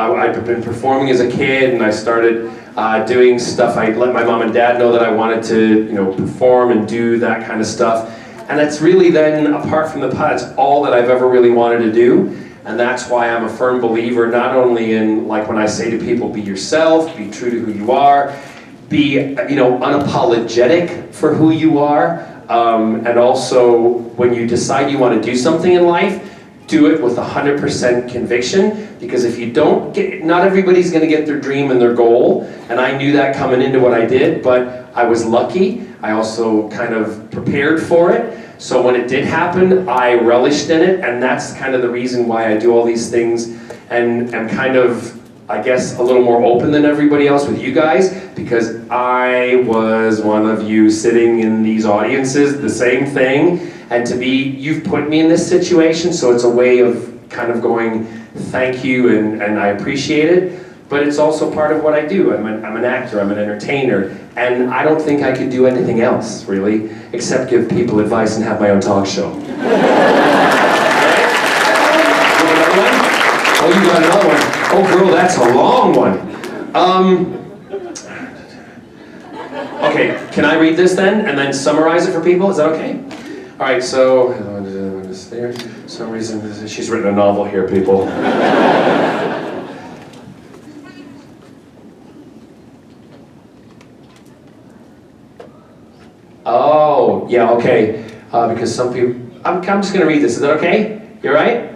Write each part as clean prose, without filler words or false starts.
I've been performing as a kid, and I started doing stuff. I let my mom and dad know that I wanted to, perform and do that kind of stuff. And it's really then, apart from the pot, it's all that I've ever really wanted to do. And that's why I'm a firm believer, not only in, like when I say to people, be yourself, be true to who you are, be, unapologetic for who you are, and also when you decide you want to do something in life, do it with 100% conviction, because if you don't not everybody's going to get their dream and their goal, and I knew that coming into what I did, but I was lucky. I also kind of prepared for it, so when it did happen, I relished in it, and that's kind of the reason why I do all these things, and am kind of, I guess, a little more open than everybody else with you guys, because I was one of you sitting in these audiences, the same thing. And you've put me in this situation, so it's a way of kind of going, thank you, and I appreciate it. But it's also part of what I do. I'm an actor, I'm an entertainer, and I don't think I could do anything else, really, except give people advice and have my own talk show. You want another one? Oh, you got another one. Oh, girl, that's a long one. Okay, can I read this then, and then summarize it for people? Is that okay? All right, so, for some reason, she's written a novel here, people. Oh, yeah, okay, because some people, I'm just gonna read this, is that okay? You all right?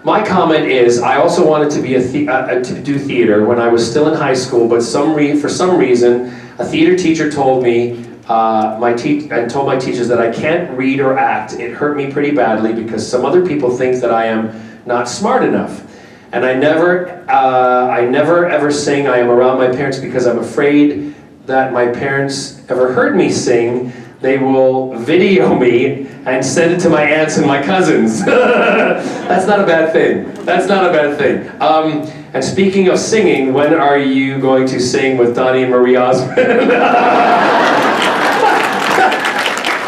My comment is, I also wanted to be to do theater when I was still in high school, but for some reason, a theater teacher told me, and told my teachers that I can't read or act. It hurt me pretty badly because some other people think that I am not smart enough. And I never ever sing. I am around my parents because I'm afraid that my parents ever heard me sing, they will video me and send it to my aunts and my cousins. That's not a bad thing. That's not a bad thing. And speaking of singing, when are you going to sing with Donnie and Marie Osmond?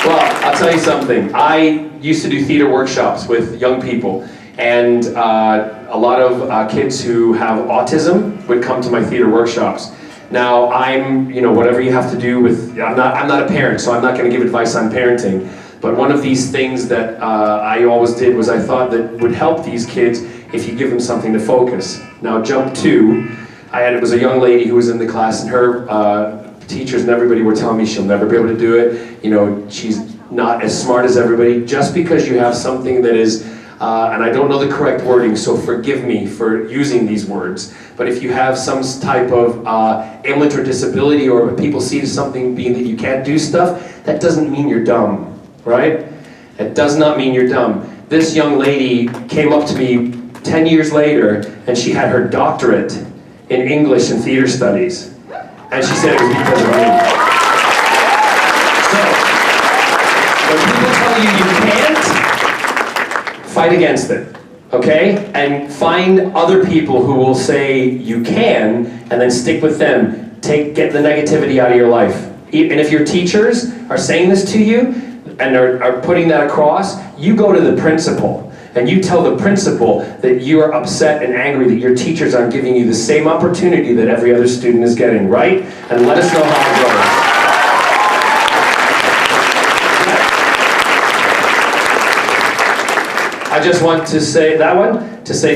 Well, I'll tell you something. I used to do theater workshops with young people, and a lot of kids who have autism would come to my theater workshops. Now, whatever you have to do with, I'm not a parent, so I'm not going to give advice on parenting, but one of these things that I always did was I thought that would help these kids if you give them something to focus. Now, jump two, it was a young lady who was in the class, and her teachers and everybody were telling me she'll never be able to do it. She's not as smart as everybody. Just because you have something that is, and I don't know the correct wording, so forgive me for using these words, but if you have some type of ailment or disability, or people see something being that you can't do stuff, that doesn't mean you're dumb, right? It does not mean you're dumb. This young lady came up to me 10 years later, and she had her doctorate in English and theater studies. And she said it was because of me. So, when people tell you you can't, fight against it, okay? And find other people who will say you can, and then stick with them. Get the negativity out of your life. And if your teachers are saying this to you, and are putting that across, you go to the principal. And you tell the principal that you are upset and angry that your teachers aren't giving you the same opportunity that every other student is getting, right? And let us know how it goes. I just want to say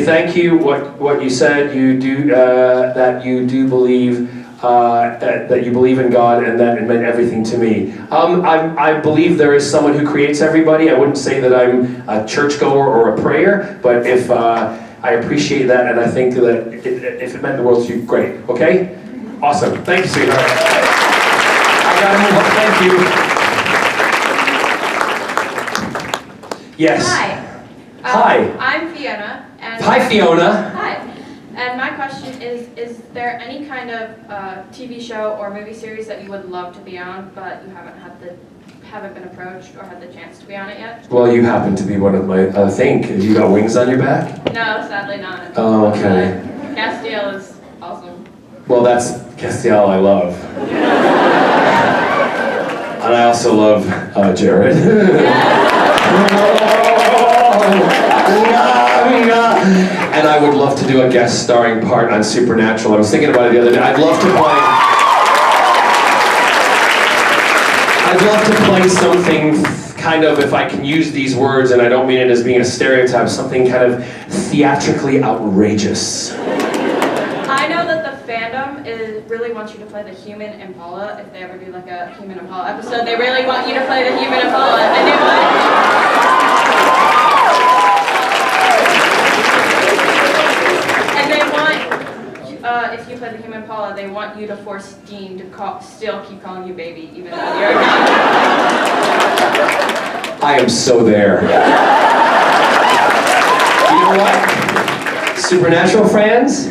thank you. What you said, you do that you do believe. That you believe in God, and that it meant everything to me. I believe there is someone who creates everybody. I wouldn't say that I'm a churchgoer or a prayer, but if I appreciate that, and I think that if it meant the world to you, great. Okay? Awesome. Thank you, sweetheart. I gotta move on. Thank you. Yes. Hi. Hi. I'm Fiona. And Hi, Fiona. Hi. And my question is there any kind of TV show or movie series that you would love to be on, but you haven't been approached or had the chance to be on it yet? Well, you happen to be one of my, you got wings on your back? No, sadly not. Oh, okay. Castiel is awesome. Well, that's Castiel I love. And I also love Jared. And I would love to do a guest starring part on Supernatural. I was thinking about it the other day. I'd love to play something kind of, if I can use these words, and I don't mean it as being a stereotype, something kind of theatrically outrageous. I know that the fandom really wants you to play the human Impala. If they ever do like a human Impala episode, they really want you to play the human Impala. And they want, if you play the human Impala, they want you to force Dean to still keep calling you baby, even though you're not. I am so there. You know what? Supernatural fans?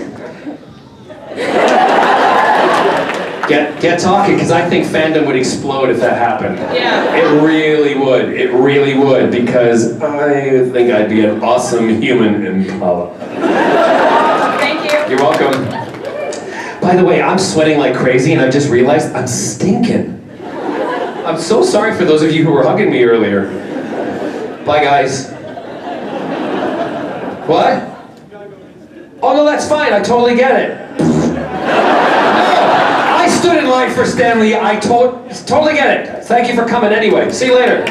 Get talking, because I think fandom would explode if that happened. Yeah. It really would. It really would, because I think I'd be an awesome human Impala. Thank you. You're welcome. By the way, I'm sweating like crazy, and I just realized I'm stinking. I'm so sorry for those of you who were hugging me earlier. Bye, guys. What? Oh, no, that's fine. I totally get it. I stood in line for Stanley. I totally get it. Thank you for coming anyway. See you later.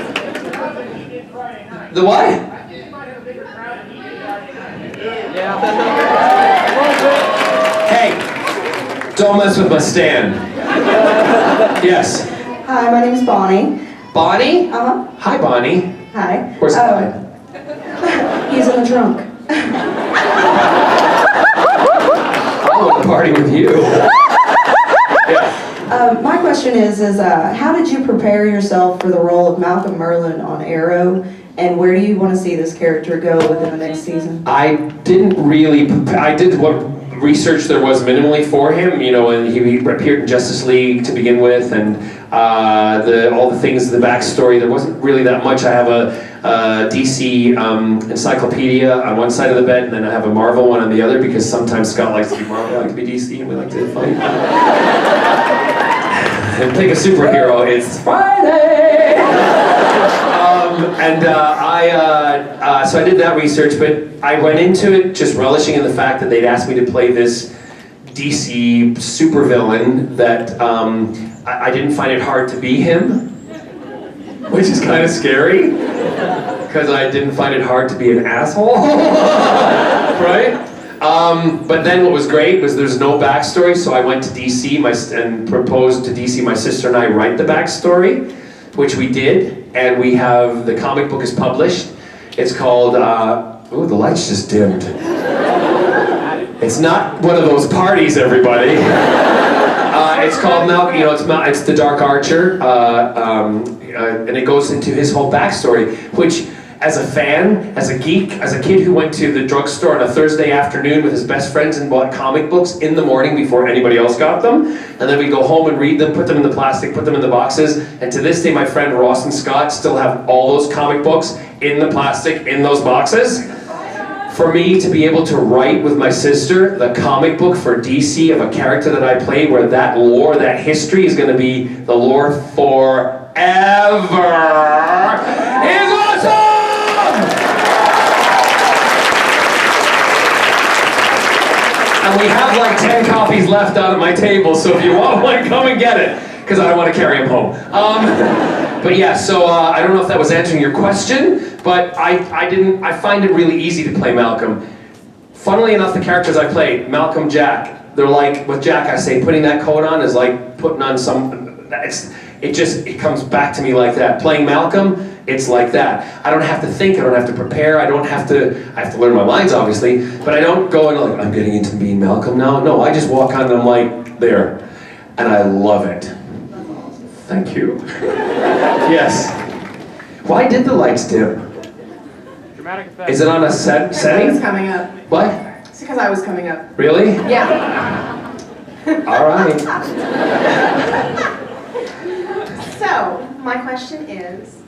The what? Hey, don't mess with my stand. Yes. Hi, my name is Bonnie. Bonnie? Uh-huh. Hi, Bonnie. Hi. Where's Clyde? He's in the trunk. I want to party with you. Yeah. My question is how did you prepare yourself for the role of Malcolm Merlin on Arrow, and where do you want to see this character go within the next season? I didn't really prepare. I did what research there was minimally for him, you know, and he appeared in Justice League to begin with, and all the things, the backstory, there wasn't really that much. I have a DC encyclopedia on one side of the bed, and then I have a Marvel one on the other, because sometimes Scott likes to be Marvel, I like to be DC, and we like to fight. And pick a superhero, it's Friday! So I did that research, but I went into it just relishing in the fact that they'd asked me to play this DC supervillain that I didn't find it hard to be him, which is kind of scary, because I didn't find it hard to be an asshole, right? But then what was great was there's no backstory, so I went to DC and proposed to DC my sister and I write the backstory, which we did, and we have, the comic book is published. It's called, oh, the lights just dimmed. It's not one of those parties, everybody. It's called Malcolm, you know, it's The Dark Archer, and it goes into his whole backstory, which, as a fan, as a geek, as a kid who went to the drugstore on a Thursday afternoon with his best friends and bought comic books in the morning before anybody else got them, and then we'd go home and read them, put them in the plastic, put them in the boxes, and to this day my friend Ross and Scott still have all those comic books in the plastic, in those boxes. For me to be able to write with my sister the comic book for DC of a character that I played, where that lore, that history is going to be the lore forever, is awesome! And we have like 10 copies left out at my table, so if you want one, come and get it, because I don't want to carry them home. But yeah, so I don't know if that was answering your question, but I find it really easy to play Malcolm. Funnily enough, the characters I play, Malcolm, Jack, they're like, with Jack I say, putting that coat on is like putting on some, it comes back to me like that. Playing Malcolm, it's like that. I don't have to think, I don't have to prepare, I have to learn my lines obviously, but I don't go into like, I'm getting into being Malcolm now. No, I just walk on and I'm like, there. And I love it. Thank you. Yes. Why did the lights dim? Dramatic effect. Is it on a setting? I was coming up. What? It's because I was coming up. Really? Yeah. All right. So, my question is,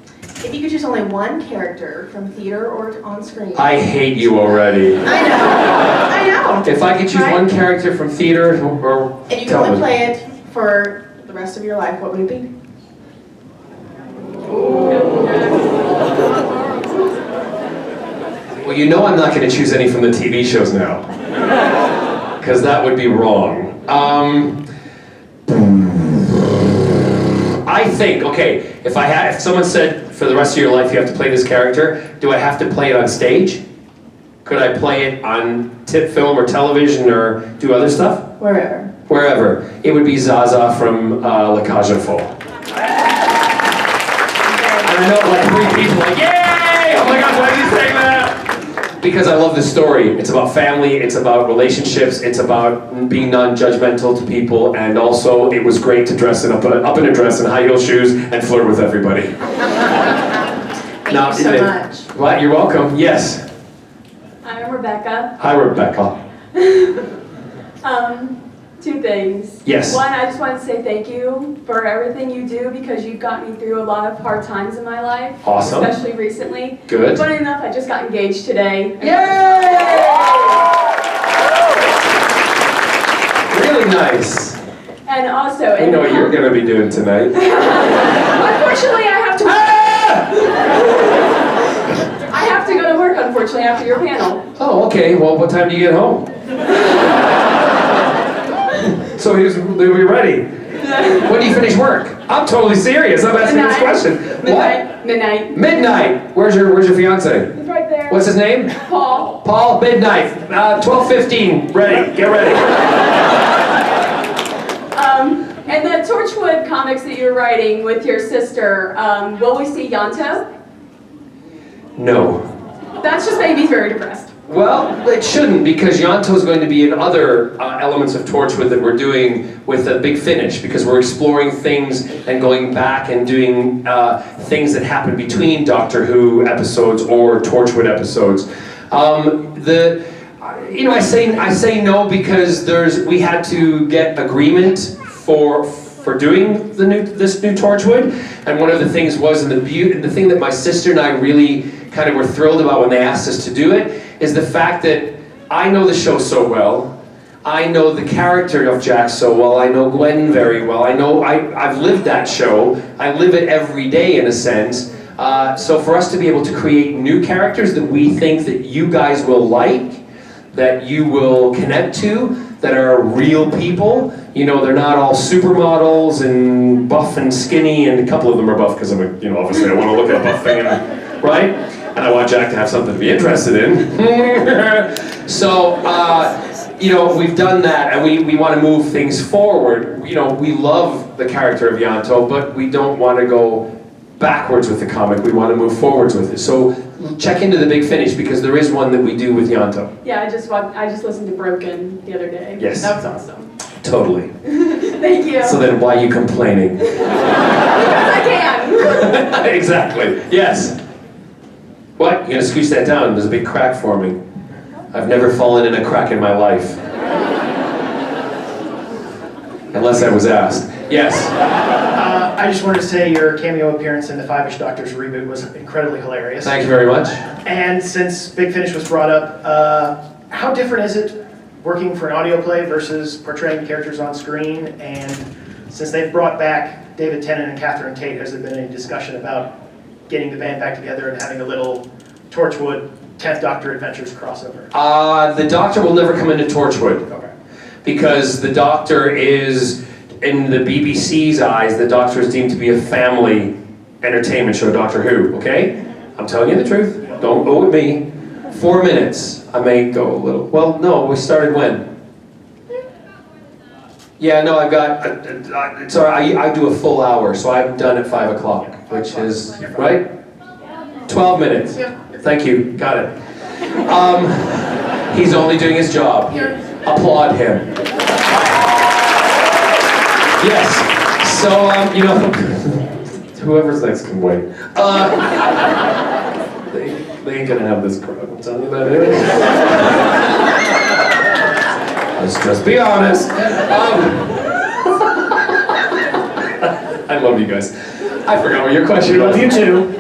if you could choose only one character from theater or on screen. I hate you already. I know. If I could choose Right? one character from theater or And you can only play it for the rest of your life, what would it be? Well, you know I'm not going to choose any from the TV shows now. Because that would be wrong. I think, okay, if someone said for the rest of your life you have to play this character, do I have to play it on stage? Could I play it on film or television or do other stuff? Wherever. Wherever. It would be Zaza from La Cage aux Folles. And I know like 3 people like, yay! Oh my gosh, why did you say that? Because I love this story. It's about family, it's about relationships, it's about being non-judgmental to people, and also it was great to dress up in a dress and high heel shoes and flirt with everybody. Thank you so much. Well, you're welcome. Yes. I'm Rebecca. Hi, Rebecca. 2 things. Yes. One, I just want to say thank you for everything you do because you've got me through a lot of hard times in my life. Awesome. Especially recently. Good. Funny enough, I just got engaged today. Yay! Really nice. And also, I know what you're going to be doing tonight. unfortunately, I have to. Ah! I have to go to work. Unfortunately, after your panel. Oh, okay. Well, what time do you get home? So we'll be ready. When do you finish work? I'm totally serious. I'm asking this question. What? Midnight. Midnight. Where's your fiance? He's right there. What's his name? Paul. Paul. Midnight. 12:15. Ready. Get ready. And the Torchwood comics that you're writing with your sister, will we see Yanto? No. That's just made me very depressed. Well, it shouldn't, because Yanto is going to be in other elements of Torchwood that we're doing with a big finish, because we're exploring things and going back and doing things that happen between Doctor Who episodes or Torchwood episodes. I say no because we had to get agreement for doing this new Torchwood, and one of the things was, and the thing that my sister and I really kind of were thrilled about when they asked us to do it, is the fact that I know the show so well, I know the character of Jack so well, I know Gwen very well, I've lived that show, I live it every day in a sense, so for us to be able to create new characters that we think that you guys will like, that you will connect to, that are real people, they're not all supermodels and buff and skinny, and a couple of them are buff because obviously I want to look at a buff thing, right? And I want Jack to have something to be interested in. So, we've done that, and we want to move things forward. We love the character of Yanto, but we don't want to go backwards with the comic. We want to move forwards with it. So check into the big finish, because there is one that we do with Yanto. Yeah, I just listened to Broken the other day. Yes. That was awesome. Totally. Thank you. So then why are you complaining? Because I can. Exactly. Yes. What? You're gonna scooch that down. There's a big crack forming. I've never fallen in a crack in my life. Unless I was asked. Yes. I just wanted to say your cameo appearance in the Five-ish Doctors reboot was incredibly hilarious. Thank you very much. And since Big Finish was brought up, how different is it working for an audio play versus portraying characters on screen? And since they've brought back David Tennant and Catherine Tate, has there been any discussion about getting the band back together and having a little Torchwood 10th Doctor Adventures crossover? The Doctor will never come into Torchwood. Okay. Because the Doctor is, in the BBC's eyes, the Doctor is deemed to be a family entertainment show, Doctor Who, okay? I'm telling you the truth. Don't go with me. 4 minutes. I may go a little. Well, no, we started when? Yeah, no, I've got, sorry, I do a full hour, so I'm done at 5 o'clock, which is, right? 12 minutes. Thank you, got it. He's only doing his job. Applaud him. Yes, so, whoever's next can wait. They ain't gonna have this crowd, I'm telling you that anyway. Let's just be honest. I love you guys. I forgot what your question was. Love you too.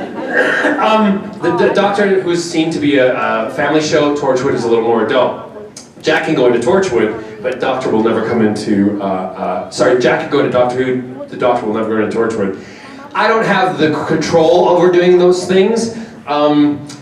The Doctor, who's seen to be a family show, Torchwood is a little more adult. Jack can go into Torchwood, but Doctor will never come into, Jack can go into Doctor Who, the Doctor will never go into Torchwood. I don't have the control over doing those things.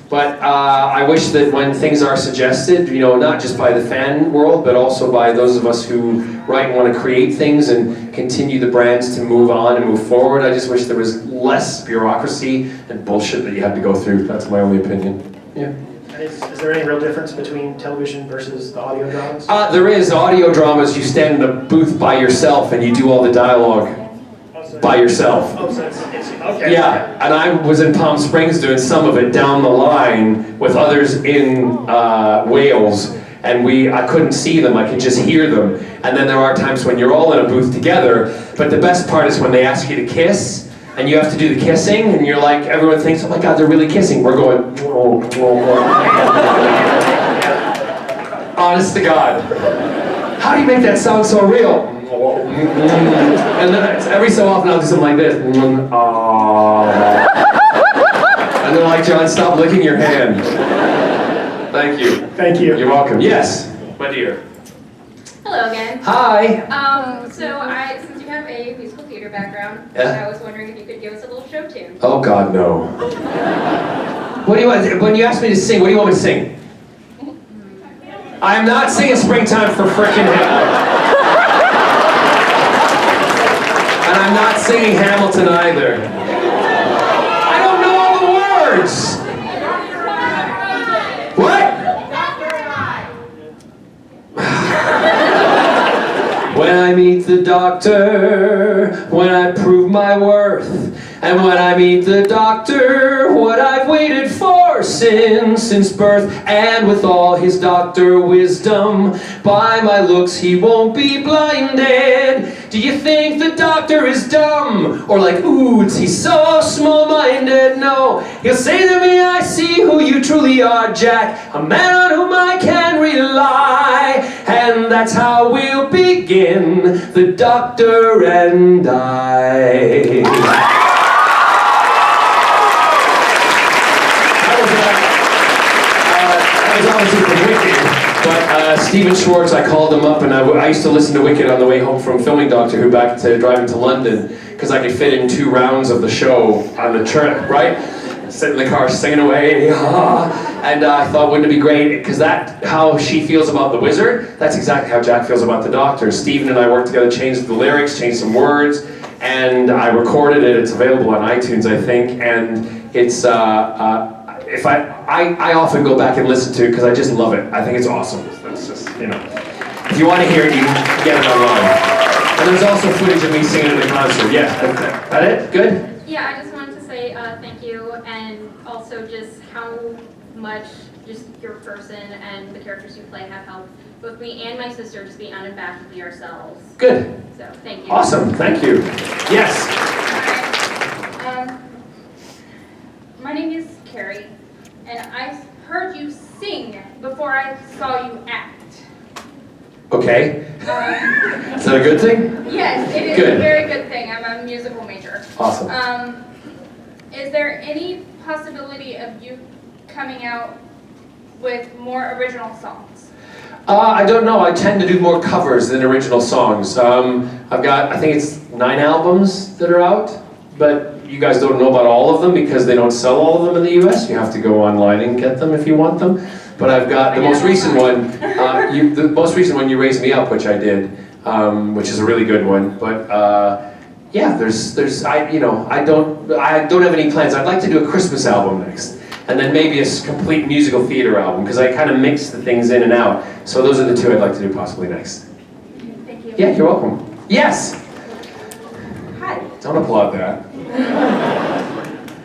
But I wish that when things are suggested, not just by the fan world, but also by those of us who write and want to create things and continue the brands to move on and move forward, I just wish there was less bureaucracy and bullshit that you had to go through. That's my only opinion. Yeah. And is there any real difference between television versus the audio dramas? There is. Audio dramas, you stand in a booth by yourself and you do all the dialogue by yourself. Oh, so it's okay. Yeah, and I was in Palm Springs doing some of it down the line with others in Wales, and I couldn't see them, I could just hear them. And then there are times when you're all in a booth together, but the best part is when they ask you to kiss, and you have to do the kissing, and you're like, everyone thinks, oh my God, they're really kissing. We're going, whoa, whoa, whoa. Honest to God. How do you make that sound so real? And then every so often I'll do something like this. And they're like, John, stop licking your hand. Thank you. Thank you. You're welcome. Yes, my dear. Hello again. Hi. Since you have a musical theater background, Yeah. I was wondering if you could give us a little show tune. Oh God, no. What do you want? When you ask me to sing, what do you want me to sing? I am not singing Springtime for frickin' hell. And I'm not singing Hamilton either. I don't know all the words. What? When I meet the doctor, when I prove my worth, and when I meet the doctor, what I've waited for since birth, and with all his doctor wisdom, by my looks he won't be blinded. Do you think the doctor is dumb? Or like, ooh, he's so small-minded? No, he'll say to me, I see who you truly are, Jack, a man on whom I can rely. And that's how we'll begin, the doctor and I. That was obviously from Wicked. But Stephen Schwartz, I called him up, and I used to listen to Wicked on the way home from filming Doctor Who back to driving to London, because I could fit in 2 rounds of the show on the trip, right? Sit in the car singing away, and I thought, wouldn't it be great? Because how she feels about the Wizard, that's exactly how Jack feels about the Doctor. Stephen and I worked together, changed the lyrics, changed some words, and I recorded it. It's available on iTunes, I think, and it's if I often go back and listen to it because I just love it. I think it's awesome. That's just, if you want to hear it, you can get it online. And there's also footage of me singing at the concert. Yeah, that it? Good? Yeah, I just wanted to say thank you, and also just how much just your person and the characters you play have helped both me and my sister just be unabashedly ourselves. Good. So, thank you. Awesome, thank you. Yes. My name is Carrie, and I heard you sing before I saw you act. Okay. Is that a good thing? Yes, it is Good. a very good thing. I'm a musical major. Awesome. Is there any possibility of you coming out with more original songs? I don't know. I tend to do more covers than original songs. I've got, I think it's 9 albums that are out, but you guys don't know about all of them because they don't sell all of them in the US. You have to go online and get them if you want them. But I've got the most recent one, the most recent one, You Raised Me Up, which I did, which is a really good one. But yeah, I don't have any plans. I'd like to do a Christmas album next, and then maybe a complete musical theater album, because I kind of mix the things in and out. So those are the 2 I'd like to do possibly next. Thank you. Yeah, you're welcome. Yes. Hi. Don't applaud that.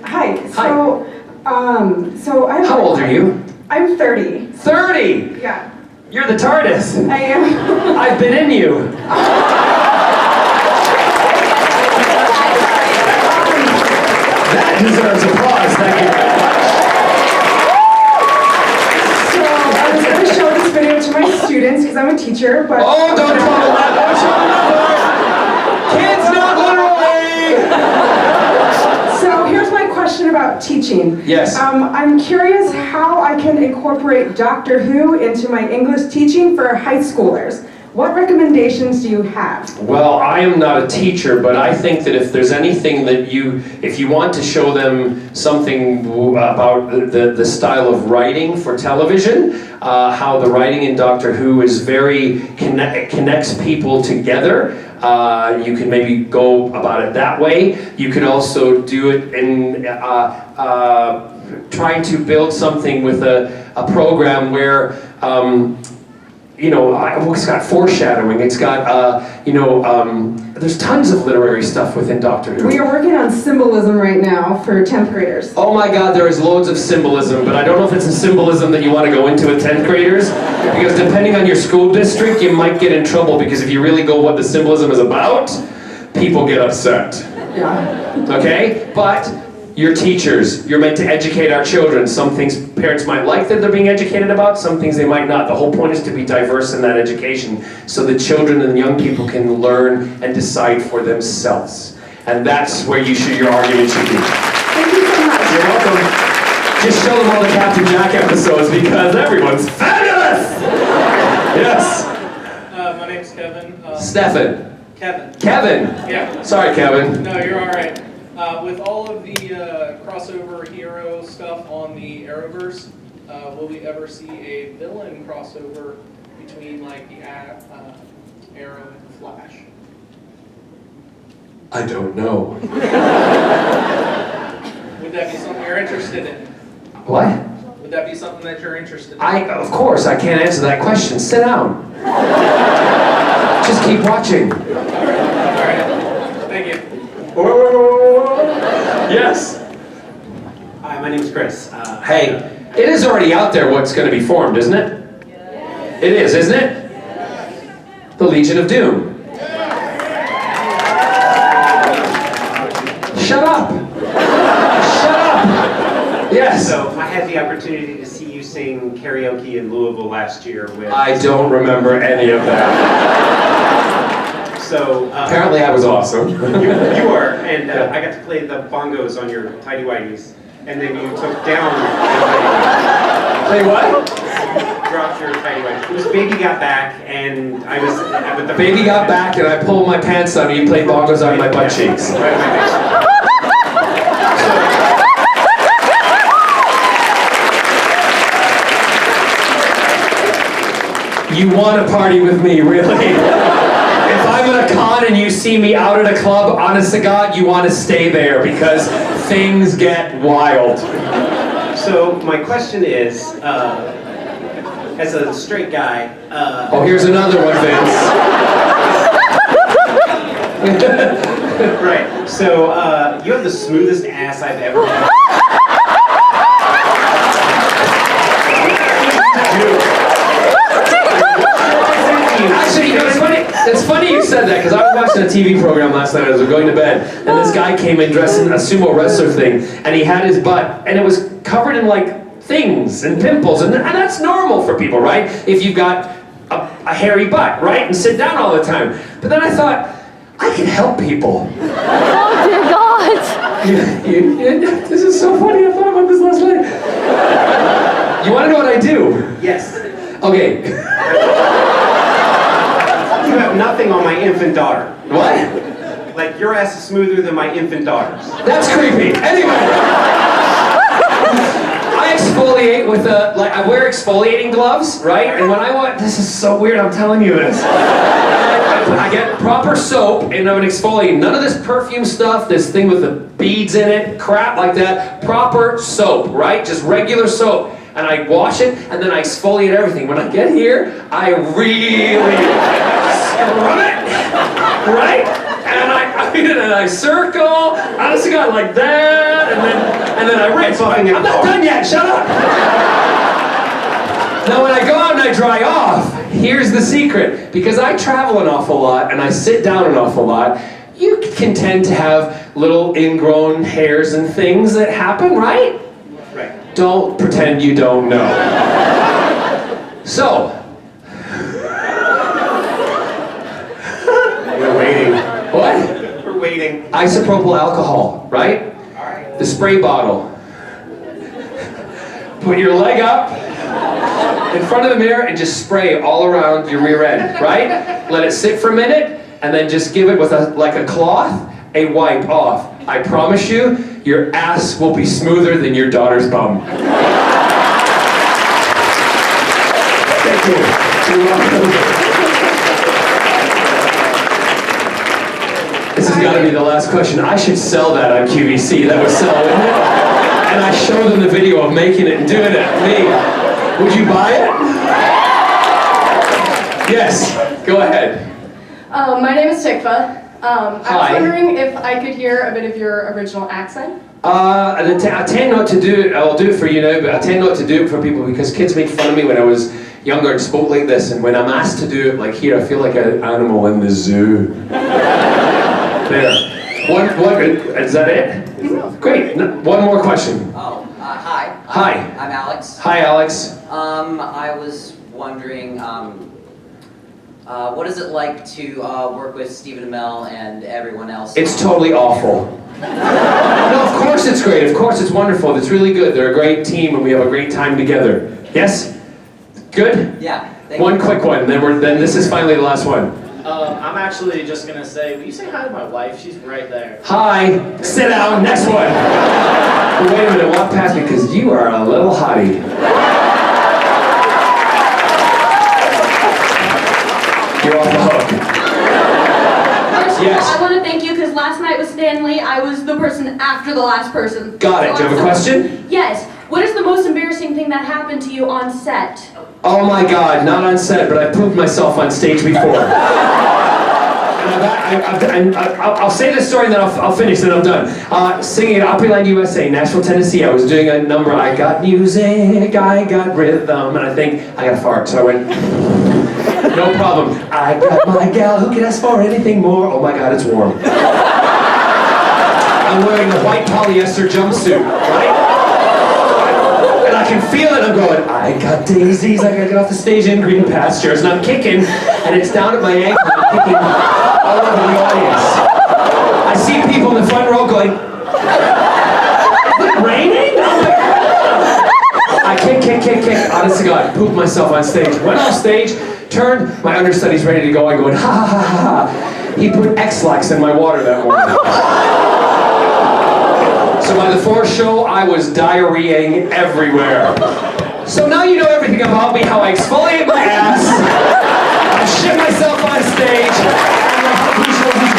Hi. So I. How old are you? I'm 30. 30. Yeah. You're the TARDIS. I am. I've been in you. That deserves applause. Thank you very much. So I was going to show this video to my students because I'm a teacher, but. Oh, don't follow that. Don't show another. Kids, not literally. So here's my question about teaching. Yes. I'm curious how I can incorporate Doctor Who into my English teaching for high schoolers. What recommendations do you have? Well, I am not a teacher, but I think that if there's anything that if you want to show them something about the style of writing for television, how the writing in Doctor Who is connects people together, you can maybe go about it that way. You could also do it in trying to build something with a program where it's got foreshadowing, it's got, there's tons of literary stuff within Doctor Who. We are working on symbolism right now for 10th graders. Oh my God, there is loads of symbolism, but I don't know if it's a symbolism that you want to go into with 10th graders, because depending on your school district, you might get in trouble, because if you really go what the symbolism is about, people get upset. Yeah. Okay? But you're teachers. You're meant to educate our children. Some things parents might like that they're being educated about, some things they might not. The whole point is to be diverse in that education so the children and young people can learn and decide for themselves. And that's where your argument should be. Thank you so much. You're welcome. Just show them all the Captain Jack episodes because everyone's fabulous! Yes. My name's Kevin. Stefan. Kevin. Kevin. Yeah. Sorry, Kevin. No, you're all right. With all of the crossover hero stuff on the Arrowverse, will we ever see a villain crossover between like the Arrow and the Flash? I don't know. Would that be something you're interested in? What? Would that be something that you're interested in? Of course, I can't answer that question. Sit down. Just keep watching. All right. Thank you. Yes. Hi, my name is Chris. Hey, it is already out there what's going to be formed, isn't it? It is, isn't it? The Legion of Doom. Shut up. Shut up. Yes. So I had the opportunity to see you sing karaoke in Louisville last year with... I don't remember any of that. So... Apparently I was awesome. you were, and I got to play the bongos on your tighty whities, and then you took down your tighty whities. Play what? Dropped your tighty whities. It was Baby Got Back, and I was... with the Baby got back and I pulled my pants down and you played bongos on my butt cheeks. Right on my face. You want to party with me, really? If I'm at a con and you see me out at a club, honest to God, you want to stay there because things get wild. So my question is, as a straight guy... oh, here's another one, Vince. Right, so you have the smoothest ass I've ever had. Actually, you know, it's funny you said that because I was watching a TV program last night as I was going to bed, and this guy came in dressed in a sumo wrestler thing, and he had his butt, and it was covered in like things and pimples, and that's normal for people, right? If you've got a hairy butt, right? And sit down all the time. But then I thought, I can help people. Oh dear God! This is so funny, I thought about this last night. You want to know what I do? Yes. Okay. You have nothing on my infant daughter. What? Like, your ass is smoother than my infant daughter's. That's creepy. Anyway. I exfoliate with I wear exfoliating gloves, right? And when I want, this is so weird, I'm telling you this. I get proper soap and I'm an exfoliating. None of this perfume stuff, this thing with the beads in it, crap like that. Proper soap, right? Just regular soap. And I wash it, and then I exfoliate everything. When I get here, I really scrub it, right? And I circle, honest to God, like that, and then I rinse. I'm not done yet, shut up! Now when I go out and I dry off, here's the secret. Because I travel an awful lot, and I sit down an awful lot, you can tend to have little ingrown hairs and things that happen, right? Right. Don't pretend you don't know. So. We're waiting. What? We're waiting. Isopropyl alcohol, right? All right. The spray bottle. Put your leg up. in front of the mirror and just spray all around your rear end, right? Let it sit for a minute, and then just give it with like a cloth, a wipe off. I promise you, your ass will be smoother than your daughter's bum. Thank you. You're welcome. This has got to be the last question. I should sell that on QVC. That would sell, wouldn't it? And I show them the video of making it and doing it. Me. Would you buy it? Yes. Go ahead. My name is Tikva. I was Hi. wondering if I could hear a bit of your original accent. I tend not to do it. I'll do it for you now, but I tend not to do it for people because kids made fun of me when I was younger and spoke like this. And when I'm asked to do it like here, I feel like an animal in the zoo. There. One, is that it? Great. One more question. Oh, hi. Hi. I'm Alex. Hi, Alex. I was wondering, what is it like to work with Stephen Amell and everyone else? It's totally awful. No, of course it's great. Of course it's wonderful. It's really good. They're a great team and we have a great time together. Yes? Good? Yeah. One quick one, then this is finally the last one. I'm actually just gonna say, will you say hi to my wife? She's right there. Hi. Sit down. Next one. But wait a minute. Walk past me because you are a little hottie. You're off the hook. First of Yes. all, I want to thank you because last night with Stanley, I was the person after the last person. Got it. Do you have a question? Yes. What is the most embarrassing thing that happened to you on set? Oh my God, not on set, but I pooped myself on stage before. And I'll say this story and then I'll finish, then I'm done. Singing at Opryland, USA, Nashville, Tennessee, I was doing a number, I got music, I got rhythm, and I think I got a fart, so I went, no problem. I got my gal who can ask for anything more. Oh my God, it's warm. I'm wearing a white polyester jumpsuit, right? And I can feel it, I'm going, I got daisies, I gotta get off the stage in green pastures, and I'm kicking, and it's down at my ankle, I'm kicking all over the audience. I see people in the front row going, is it raining? I'm like, I kick, honest to God, pooped myself on stage. Went off stage, turned, my understudy's ready to go, I'm going, ha ha ha ha. He put X-Lax in my water that morning. So by the fourth show, I was diarrheaing everywhere. So now you know everything about me, how I exfoliate my ass, I shit myself on stage, and how he shows his